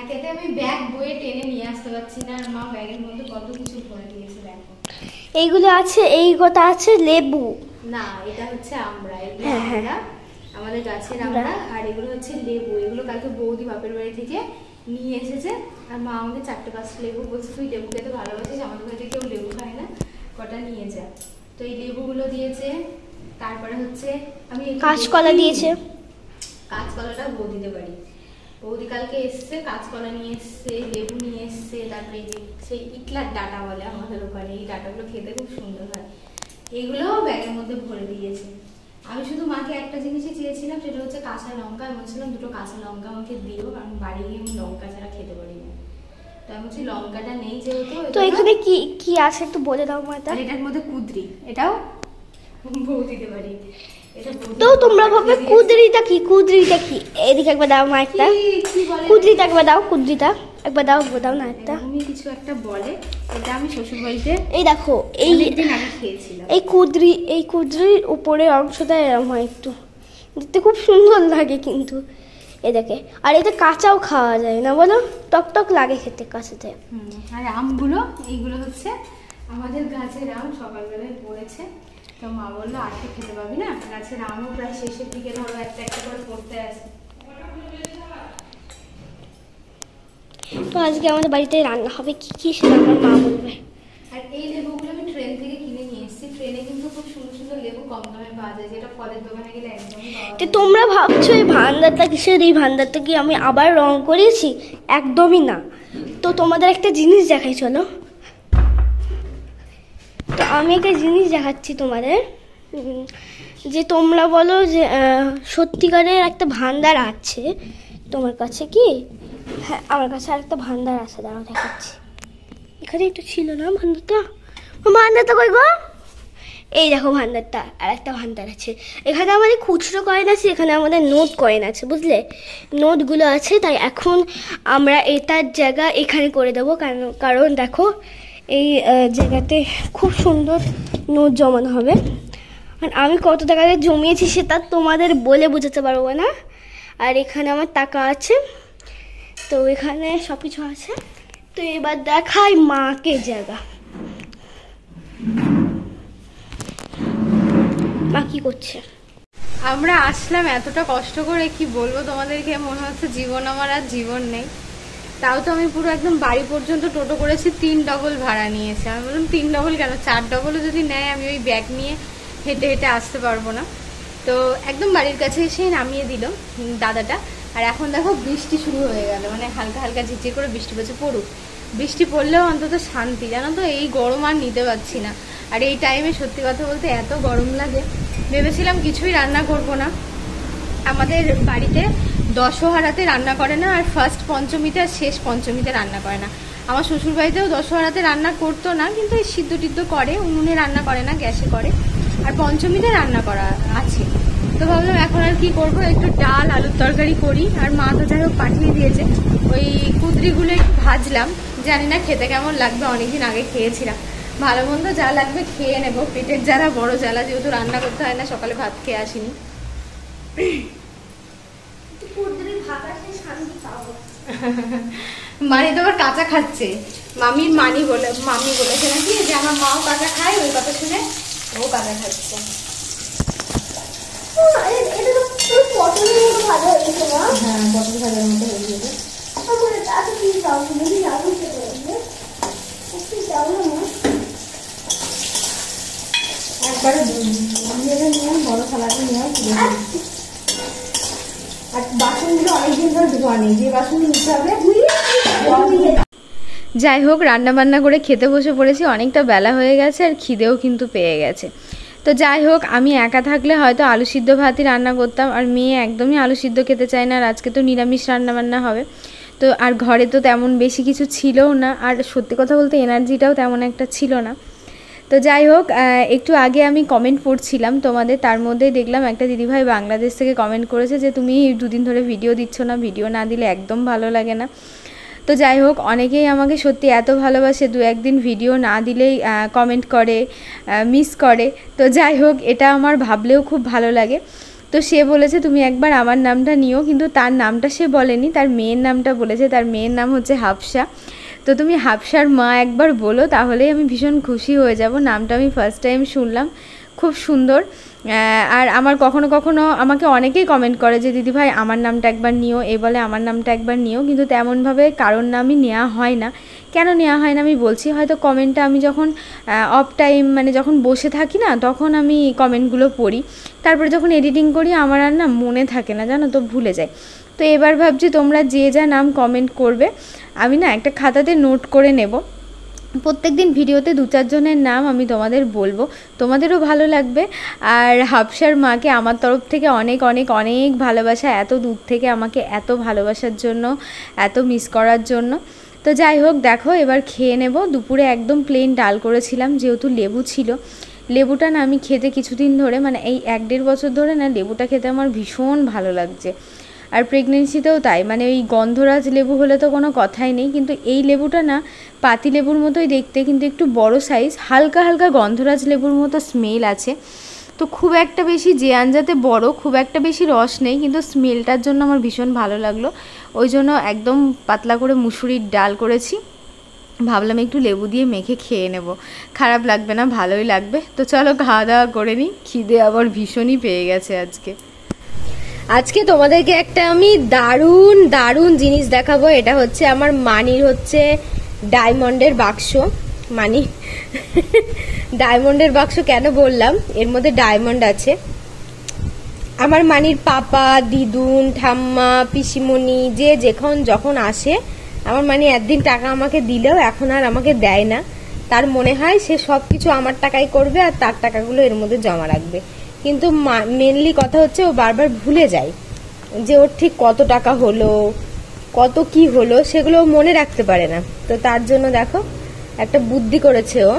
একেতে আমি ব্যাগ বয়ে টেনে নিয়ে আসতে পারছি না, আর মা ব্যাগের মধ্যে কত কিছু ভরে দিয়েছে দেখো। এইগুলো আছে, এই গোটা আছে লেবু, না এটা হচ্ছে আমরা, হ্যাঁ আমাদের গাছের আমরা, আর এগুলো হচ্ছে লেবু। এগুলো কালকে বৌদি বাপের বাড়ি থেকে নিয়ে এসেছে, আর মা আমাকে 4-5 লেবু বলছে তুই লেবু খেতে ভালোবাসিস, আমাদের বাড়িতে কেউ লেবু খায় না, কটা নিয়ে যা। তো এই লেবুগুলো দিয়েছে। তারপরে হচ্ছে আমি কাঁচকলা দিয়েছে। কাঁচকলাটা বৌদিতে বাড়ি, বৌদি কালকে এসছে, কাঁচকলা নিয়ে এসছে, লেবু নিয়ে এসছে। তারপরে সেই ইটলার ডাটা বলে আমাদের ওখানে, এই ডাটাগুলো খেতে খুব সুন্দর হয়, এগুলো ব্যাগের মধ্যে ভরে দিয়েছে। আমি শুধু মাকে একটা জিনিসই চেয়েছিলাম, সেটা হচ্ছে কাঁচা লঙ্কা। আমি বলছিলাম 2টো কাঁচা লঙ্কা আমাকে দিও, কারণ বাড়ি গিয়ে আমি লঙ্কা ছাড়া খেতে পারি না। তো আমি বলছি লঙ্কাটা নেই যেহেতু। তো এখানে কি কি আছে একটু বলে দাও মাতা। এটার মধ্যে কুদরি, এটাও বৌদিতে বাড়ি। তো তোমরা ভাবে কুদরিটা কি, কুদরিটা কি? এদিকে একবার দাও মা একটা, কুদরিটা একবার দাও, কুদরিটা একবার দাও, দাও না একটা। তুমি কিছু একটা বলে, এটা আমি শ্বশুর বাড়িতে এই দেখো, এই দিন আগে খেয়েছিলাম। এই কুদরির উপরের অংশটা এরকম হয়, একটু দেখতে খুব সুন্দর লাগে কিন্তু এ দেখে। আর এটা কাঁচাও খাওয়া যায় না বলো, টক টক লাগে খেতে কাঁচাতে। আর আমগুলো, এইগুলো হচ্ছে আমাদের গাছের আম, সকালবেলায় পড়েছে। তো মা বললো আজকে খেতে পাবি না, গাছের আমও প্রায় শেষের দিকে ধরো একটা একটা করে পড়তে আসে। তো আজকে আমাদের বাড়িতে রান্না হবে, কি কি সেটা আমার মা বলবে। আর এই লেবুগুলো আমি ট্রেন থেকে কিনে নিয়ে এসেছি। ট্রেনে কিন্তু খুব সুন্দর সুন্দর লেবু কম দামে পাওয়া যায়, যেটা ফলের দোকানে গেলে একদমই পাওয়া যায়। তো তোমরা ভাবছো এই ভান্ডারটা কিসের, এই ভান্ডারটা কি আমি আবার রং করেছি? একদমই না। তো তোমাদের একটা জিনিস দেখাই চলো। তো আমি একটা জিনিস দেখাচ্ছি তোমাদের, যে তোমরা বলো যে সত্যিকারের একটা ভান্ডার আছে তোমার কাছে কি? হ্যাঁ আমার কাছে আর একটা ভান্ডার আছে, দাঁড়াও দেখাচ্ছি। এখানে একটু ছিল না ভান্ডারটা, ভান্ডারটা কই গো? এই দেখো ভান্ডারটা, আর একটা ভান্ডার আছে। এখানে আমাদের খুচরো কয়েন আছে, এখানে আমাদের নোট কয়েন আছে, বুঝলে? নোটগুলো আছে, তাই এখন আমরা এটার জায়গা এখানে করে দেবো, কারণ দেখো এই জায়গাতে খুব সুন্দর নোট জমানো হবে। আর আমি কত টাকা জমিয়েছি সেটা তোমাদের বলে বোঝাতে পারবো না। আর এখানে আমার টাকা আছে, তো এখানে সব কিছু আছে। তো এবার দেখাই মাকে জায়গা, মা কি করছে। আমরা আসলাম এতটা কষ্ট করে, কি বলবো তোমাদেরকে, মনে হচ্ছে জীবন আমার আর জীবন নেই। তাও তো আমি পুরো একদম বাড়ি পর্যন্ত টোটো করেছি, 3 ডবল ভাড়া নিয়েছে। আমি বললাম 3 ডবল কেন, 4 ডবলও যদি নেয় আমি ওই ব্যাগ নিয়ে হেঁটে হেঁটে আসতে পারবো না। তো একদম বাড়ির কাছে এসেই নামিয়ে দিল দাদাটা। আর এখন দেখো বৃষ্টি শুরু হয়ে গেল, মানে হালকা হালকা ঝিরঝির করে বৃষ্টি পড়ছে। পড়ুক, বৃষ্টি পড়লেও অন্তত শান্তি, জানো তো। এই গরম আর নিতে পারছি না। আর এই টাইমে সত্যি কথা বলতে এত গরম লাগে, ভেবেছিলাম কিছুই রান্না করব না। আমাদের বাড়িতে দশহারাতে রান্না করে না, আর ফার্স্ট পঞ্চমীতে আর শেষ পঞ্চমীতে রান্না করে না। আমার শ্বশুর বাড়িতেও দশহারাতে রান্না করতো না, কিন্তু এই সিদ্ধ টিদ্ধ করে, উনুনে রান্না করে না, গ্যাসে করে। আর পঞ্চমীতে রান্না করা আছে। তো ভাবলাম এখন আর কি করবো, একটু ডাল আলুর তরকারি করি। আর মা তো যাই হোক পাঠিয়ে দিয়েছে, ওই কুদরিগুলো একটু ভাজলাম, জানি না খেতে কেমন লাগবে, অনেকদিন আগে খেয়েছিলাম। ভালো মন্দ যা লাগবে খেয়ে নেবো, পেটের জ্বালা বড় জ্বালা, যেহেতু রান্না করতে হয় না, সকালে ভাত খেয়ে আসিনি। মানি তো আবার কাঁচা খাচ্ছে, মামি বলেছে নাকি যে আমার মাও কাঁচা খায়, ওই কথা শুনে ও কাঁচা খাচ্ছে। পটল ভাজার মতো হয়ে গেছে। একবারে নিয়ে বড় থালাতে নিয়ে আর বাসনগুলো অনেকদিন ধরে ধোয়া নেই, যে বাসন নিতে হবে। যাই হোক, রান্না বান্না করে খেতে বসে পড়েছি, অনেকটা বেলা হয়ে গেছে, আর খিদেও কিন্তু পেয়ে গেছে। তো যাই হোক, আমি একা থাকলে হয়তো আলু সিদ্ধ ভাতই রান্না করতাম, আর মেয়ে একদমই আলু সিদ্ধ খেতে চায় না। আর আজকে তো নিরামিষ রান্না বান্না হবে, তো আর ঘরে তো তেমন বেশি কিছু ছিলও না, আর সত্যি কথা বলতে এনার্জিটাও তেমন একটা ছিল না। তো যাই হোক, একটু আগে আমি কমেন্ট পড়ছিলাম তোমাদের, তার মধ্যেই দেখলাম একটা দিদিভাই বাংলাদেশ থেকে কমেন্ট করেছে যে তুমি 2 দিন ধরে ভিডিও দিচ্ছ না, ভিডিও না দিলে একদম ভালো লাগে না। তো যাই হোক, অনেকেই আমাকে সত্যি এত ভালোবাসে, 2-1 দিন ভিডিও না দিলেই কমেন্ট করে, মিস করে। তো যাই হোক, এটা আমার ভাবলেও খুব ভালো লাগে। তো সে বলেছে তুমি একবার আমার নামটা নিও, কিন্তু তার নামটা সে বলেনি, তার মেয়ের নামটা বলেছে। তার মেয়ের নাম হচ্ছে হাফসা। তো তুমি হাফসার মা একবার বলো, তাহলেই আমি ভীষণ খুশি হয়ে যাব। নামটা আমি ফার্স্ট টাইম শুনলাম, খুব সুন্দর। আর আমার কখনো কখনো আমাকে অনেকেই কমেন্ট করে যে দিদিভাই আমার নামটা একবার নিও, এ বলে আমার নামটা একবার নিও, কিন্তু তেমনভাবে কারোর নামই নেওয়া হয় না। কেন নেওয়া হয় না আমি বলছি, হয়তো কমেন্টটা আমি যখন অফ টাইম মানে যখন বসে থাকি না, তখন আমি কমেন্টগুলো পড়ি, তারপরে যখন এডিটিং করি আমার আর না মনে থাকে না, জানো তো, ভুলে যাই। তো এবার ভাবছি তোমরা যে যা নাম কমেন্ট করবে আমি না একটা খাতাতে নোট করে নেব। প্রত্যেক দিন ভিডিওতে 2-4 জনের নাম আমি তোমাদের বলবো, তোমাদেরও ভালো লাগবে। আর হাফসার মাকে আমার তরফ থেকে অনেক অনেক অনেক ভালোবাসা, এত দূর থেকে আমাকে এত ভালোবাসার জন্য, এত মিস করার জন্য। তো যাই হোক, দেখো এবার খেয়ে নেব। দুপুরে একদম প্লেন ডাল করেছিলাম, যেহেতু লেবু ছিল। লেবুটা না আমি খেতে কিছুদিন ধরে, মানে এই 1-1.5 বছর ধরে না লেবুটা খেতে আমার ভীষণ ভালো লাগছে। আর প্রেগনেন্সিতেও তাই, মানে ওই গন্ধরাজ লেবু হলে তো কোনো কথাই নেই, কিন্তু এই লেবুটা না পাতি লেবুর মতোই দেখতে, কিন্তু একটু বড় সাইজ, হালকা হালকা গন্ধরাজ লেবুর মতো স্মেল আছে। তো খুব একটা বেশি যে আঞ্জাতে বড়, খুব একটা বেশি রস নেই, কিন্তু স্মেলটার জন্য আমার ভীষণ ভালো লাগলো। ওই জন্য একদম পাতলা করে মুসুরির ডাল করেছি, ভাবলাম একটু লেবু দিয়ে মেখে খেয়ে নেব, খারাপ লাগবে না, ভালোই লাগবে। তো চলো খাওয়া দাওয়া করে নিই, খিদে আবার ভীষণই পেয়ে গেছে আজকে তোমাদেরকে একটা আমি দারুণ দারুণ জিনিস দেখাবো। এটা হচ্ছে আমার মানির হচ্ছে ডায়মন্ডের বাক্স। মানি ডায়মন্ডের বাক্স কেন বললাম, এর মধ্যে ডায়মন্ড আছে। আমার মানির পাপা, দিদুন, ঠাম্মা, পিসিমণি যে যখন আসে, আমার মানি একদিন টাকা আমাকে দিলেও এখন আর আমাকে দেয় না। তার মনে হয় সে সব কিছু আমার টাকায় করবে আর তার টাকাগুলো এর মধ্যে জমা রাখবে, কিন্তু মেনলি কথা হচ্ছে ও বারবার ভুলে যায় যে ওর ঠিক কত টাকা হলো, কত কি হলো, সেগুলো মনে রাখতে পারে না। তো তার জন্য দেখো একটা বুদ্ধি করেছে ও।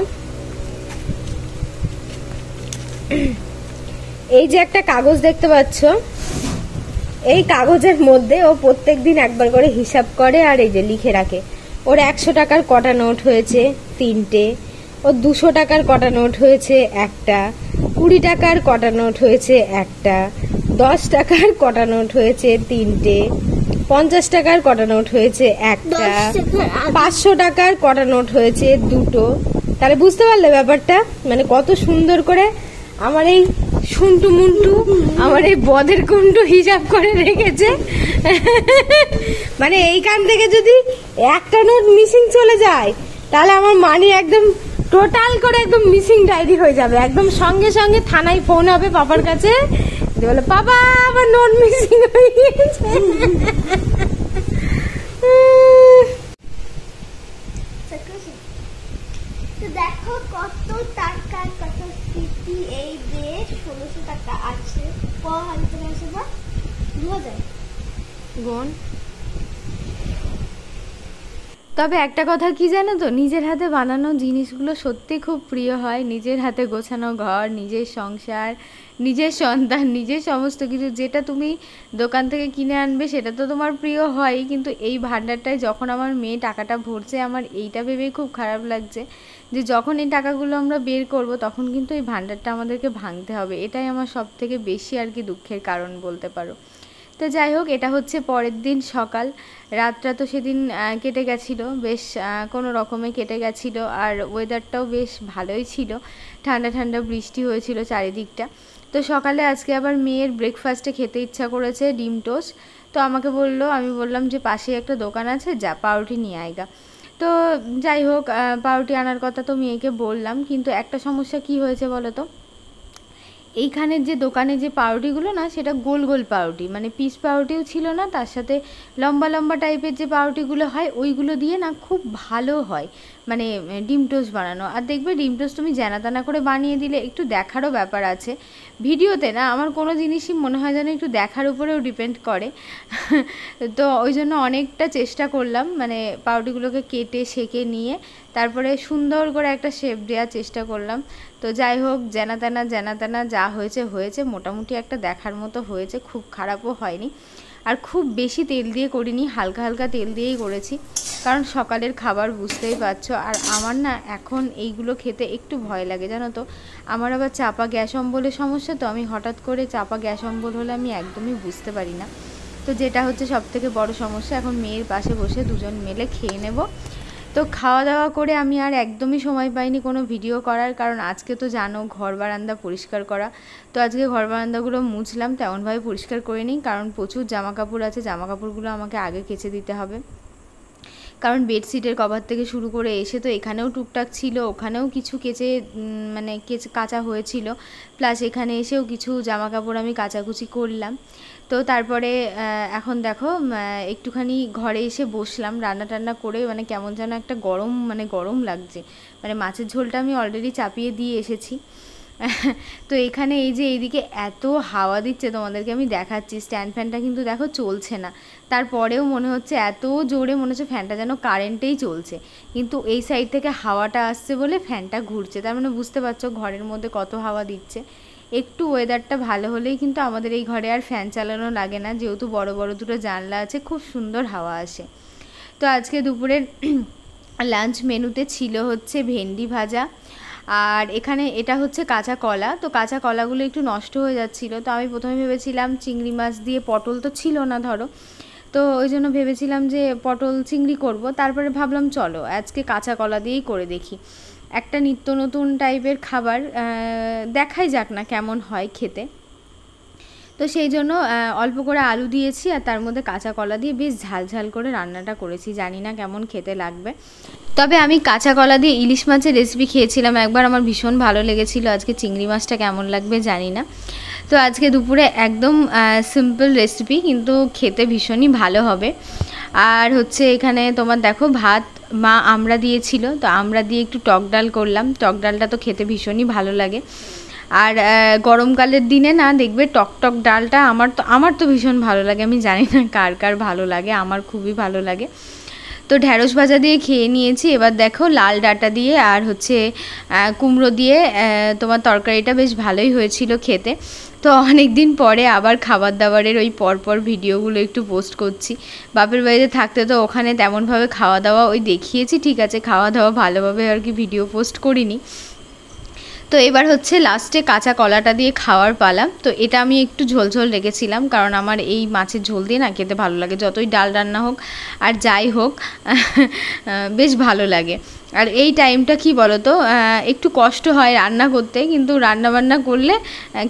এই যে একটা কাগজ দেখতে পাচ্ছ, এই কাগজের মধ্যে ও প্রত্যেকদিন একবার করে হিসাব করে আর এই যে লিখে রাখে। ওর 100 টাকার কটা নোট হয়েছে 3টে, ওর 200 টাকার কটা নোট হয়েছে 1টা, 20 টাকার কটা নোট হয়েছে 1টা, 10 টাকার কটা নোট হয়েছে 3টে, 50 টাকার কটা নোট হয়েছে 1টা, 500 টাকার কটা নোট হয়েছে 2টো। তাহলে বুঝতে পারলে ব্যাপারটা, মানে কত সুন্দর করে আমার এই শুন্টু মুন্টু, আমার এই বদের কুন্টু হিসাব করে রেখেছে। মানে এইখান থেকে যদি একটা নোট মিসিং চলে যায়, তাহলে আমার মানি একদম টোটাল করে একদম মিসিং ডায়েরি হয়ে যাবে। একদম সঙ্গে সঙ্গে থানায় ফোন হবে পাপার কাছে, বলে পাপা আমার নোট মিসিং হয়ে গিয়েছে। দেখো কত টাকা, কত স্মৃতি। এই যে 1600 টাকা আছে, হাতে আছে বা 2000 গুণ। তবে একটা কথা কি জানো তো, নিজের হাতে বানানো জিনিসগুলো সত্যি খুব প্রিয় হয়। নিজের হাতে গোছানো ঘর, নিজের সংসার, নিজের সন্তান, নিজের সমস্ত কিছু, যেটা তুমি দোকান থেকে কিনে আনবে সেটা তো তোমার প্রিয় হয়ই, কিন্তু এই ভান্ডারটায় যখন আমার মেয়ে টাকাটা ভরছে, আমার এইটা ভেবেই খুব খারাপ লাগছে যে যখন এই টাকাগুলো আমরা বের করব তখন কিন্তু এই ভান্ডারটা আমাদেরকে ভাঙতে হবে। এটাই আমার সব থেকে বেশি আর কি দুঃখের কারণ বলতে পারো। তো যাই হোক, এটা হচ্ছে পরের দিন সকাল। রাতটা তো সেদিন কেটে গেছিলো বেশ, কোনো রকমে কেটে গেছিলো। আর ওয়েদারটাও বেশ ভালোই ছিল, ঠান্ডা ঠান্ডা বৃষ্টি হয়েছিল চারিদিকটা। তো সকালে আজকে আবার মেয়ের ব্রেকফাস্টে খেতে ইচ্ছা করেছে ডিম টোস্ট। তো আমাকে বললো, আমি বললাম যে পাশেই একটা দোকান আছে, যা পাউরুটি নিয়ে আয়গা। তো যাই হোক, পাউরুটি আনার কথা তো মেয়েকে বললাম, কিন্তু একটা সমস্যা কি হয়েছে বলো তো, এইখানের যে দোকানে যে পাউরুটিগুলো না, সেটা গোল গোল পাউরুটি, মানে পিস পাউরুটিও ছিল না, তার সাথে লম্বা লম্বা টাইপের যে পাউরুটিগুলো হয় ওইগুলো দিয়ে না খুব ভালো হয় মানে ডিম টোস্ট বানানো। আর দেখবে ডিম টোস্ট তুমি জানা তানা করে বানিয়ে দিলে একটু দেখারও ব্যাপার আছে। ভিডিওতে না আমার কোনো জিনিসই মনে হয় যেন একটু দেখার উপরেও ডিপেন্ড করে। তো ওই জন্য অনেকটা চেষ্টা করলাম, মানে পাউরুটিগুলোকে কেটে সেঁকে নিয়ে তারপরে সুন্দর করে একটা শেপ দেওয়ার চেষ্টা করলাম। তো যাই হোক, জানা তেনা যা হয়েছে হয়েছে, মোটামুটি একটা দেখার মতো হয়েছে, খুব খারাপও হয়নি। আর খুব বেশি তেল দিয়ে করিনি, হালকা হালকা তেল দিয়েই করেছি। কারণ সকালের খাবার বুঝতেই পারছো। আর আমার না এখন এইগুলো খেতে একটু ভয় লাগে জানো তো। আমার আবার চাপা গ্যাস অম্বলের সমস্যা, তো আমি হঠাৎ করে চাপা গ্যাস অম্বল হলে আমি একদমই বুঝতে পারি না। তো যেটা হচ্ছে সবথেকে বড় সমস্যা। এখন মেয়ের পাশে বসে দুজন মিলে খেয়ে নেব। তো খাওয়া দাওয়া করে আমি আর একদমই সময় পাইনি কোনো ভিডিও করার, কারণ আজকে তো জানো ঘর বারান্দা পরিষ্কার করা। তো আজকে ঘর বারান্দাগুলো মুছলাম, তেমনভাবে পরিষ্কার করে নিই, কারণ প্রচুর জামা কাপড় আছে। জামা কাপড়গুলো আমাকে আগে কেচে দিতে হবে, কারণ বেডশিটের কভার থেকে শুরু করে এসে তো এখানেও টুকটাক ছিল, ওখানেও কিছু কেচে মানে কাচা হয়েছিল, প্লাস এখানে এসেও কিছু জামা কাপড় আমি কাচাকুচি করলাম। তো তারপরে এখন দেখো একটুখানি ঘরে এসে বসলাম রান্না টান্না করে, মানে কেমন যেন একটা গরম লাগছে। মানে মাছের ঝোলটা আমি অলরেডি চাপিয়ে দিয়ে এসেছি। তো এখানে এই যে এইদিকে এত হাওয়া দিচ্ছে, তোমাদেরকে আমি দেখাচ্ছি। স্ট্যান্ড ফ্যানটা কিন্তু দেখো চলছে না, তারপরেও মনে হচ্ছে এত জোরে মনে হচ্ছে ফ্যানটা যেন কারেন্টেই চলছে, কিন্তু এই সাইড থেকে হাওয়াটা আসছে বলে ফ্যানটা ঘুরছে। তার মানে বুঝতে পারছো ঘরের মধ্যে কত হাওয়া দিচ্ছে। একটু ওয়েদারটা ভালো হলেই কিন্তু আমাদের এই ঘরে আর ফ্যান চালানো লাগে না, যেহেতু বড় বড় দুটো জানলা আছে, খুব সুন্দর হাওয়া আসে। তো আজকে দুপুরের লাঞ্চ মেনুতে ছিল হচ্ছে ভেন্ডি ভাজা, আর এখানে এটা হচ্ছে কাঁচা কলা। তো কাঁচা কলাগুলো একটু নষ্ট হয়ে যাচ্ছিলো, তো আমি প্রথমে ভেবেছিলাম চিংড়ি মাছ দিয়ে, পটল তো ছিল না ধরো, তো ওই জন্য ভেবেছিলাম যে পটল চিংড়ি করব। তারপরে ভাবলাম চলো আজকে কাঁচা কলা দিয়েই করে দেখি, একটা নিত্য নতুন টাইপের খাবার, দেখাই যাক না কেমন হয় খেতে। তো সেই জন্য অল্প করে আলু দিয়েছি, আর তার মধ্যে কাঁচা কলা দিয়ে বেশ ঝাল ঝাল করে রান্নাটা করেছি। জানি না কেমন খেতে লাগবে, তবে আমি কাঁচা কলা দিয়ে ইলিশ মাছের রেসিপি খেয়েছিলাম একবার, আমার ভীষণ ভালো লেগেছিল। আজকে চিংড়ি মাছটা কেমন লাগবে জানি না। তো আজকে দুপুরে একদম সিম্পল রেসিপি, কিন্তু খেতে ভীষণই ভালো হবে। আর হচ্ছে এখানে তোমার দেখো ভাত মা আমড়া দিয়েছিল, তো আমড়া দিয়ে একটু টক ডাল করলাম। টক ডালটা তো খেতে ভীষণই ভালো লাগে, আর গরমকালের দিনে না দেখবে টক টক ডালটা আমার তো ভীষণ ভালো লাগে। আমি জানি না কার কার ভালো লাগে, আমার খুবই ভালো লাগে। তো ঢ্যাঁড়স ভাজা দিয়ে খেয়ে নিয়েছি। এবার দেখো লাল ডাঁটা দিয়ে আর হচ্ছে কুমড়ো দিয়ে তোমার তরকারিটা বেশ ভালোই হয়েছিল খেতে। তো অনেক দিন পরে আবার খাবার দাবারের ওই পরপর ভিডিওগুলো একটু পোস্ট করছি। বাপের বাড়িতে থাকতে তো ওখানে তেমনভাবে খাওয়া দাওয়া ওই দেখিয়েছি, ঠিক আছে, খাওয়া দাওয়া ভালোভাবে আর কি ভিডিও পোস্ট করিনি। তো এবার হচ্ছে লাস্টে কাঁচা কলাটা দিয়ে খাওয়ার পালা। তো এটা আমি একটু ঝোল রেখেছিলাম, কারণ আমার এই মাছের ঝোল দিয়ে না খেতে ভালো লাগে, যতই ডাল রান্না হোক আর যাই হোক বেশ ভালো লাগে। আর এই টাইমটা কি বলো তো, একটু কষ্ট হয় রান্না করতে, কিন্তু রান্না বান্না করলে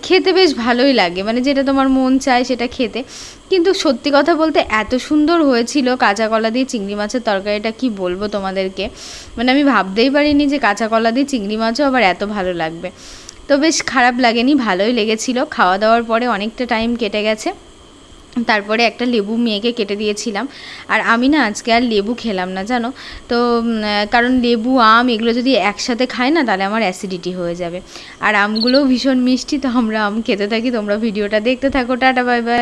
খেতে বেশ ভালোই লাগে, মানে যেটা তোমার মন চায় সেটা খেতে। কিন্তু সত্যি কথা বলতে এত সুন্দর হয়েছিল কাঁচা কলা দিয়ে চিংড়ি মাছের তরকারিটা, কি বলবো তোমাদেরকে, মানে আমি ভাবতেই পারিনি যে কাঁচা কলা দিয়ে চিংড়ি মাছও আবার এত ভালো লাগবে। তো বেশ খারাপ লাগেনি, ভালোই লেগেছিল। খাওয়া দাওয়ার পরে অনেকটা টাইম কেটে গেছে, তারপরে একটা লেবু মেয়েকে কেটে দিয়েছিলাম। আর আমি না আজকে আর লেবু খেলাম না জানো তো, কারণ লেবু আম এগুলো যদি একসাথে খাই না তাহলে আমার অ্যাসিডিটি হয়ে যাবে। আর আমগুলোও ভীষণ মিষ্টি, তো আমরা আম খেতে থাকি। তোমরা ভিডিওটা দেখতে থাকো। Tata bye bye.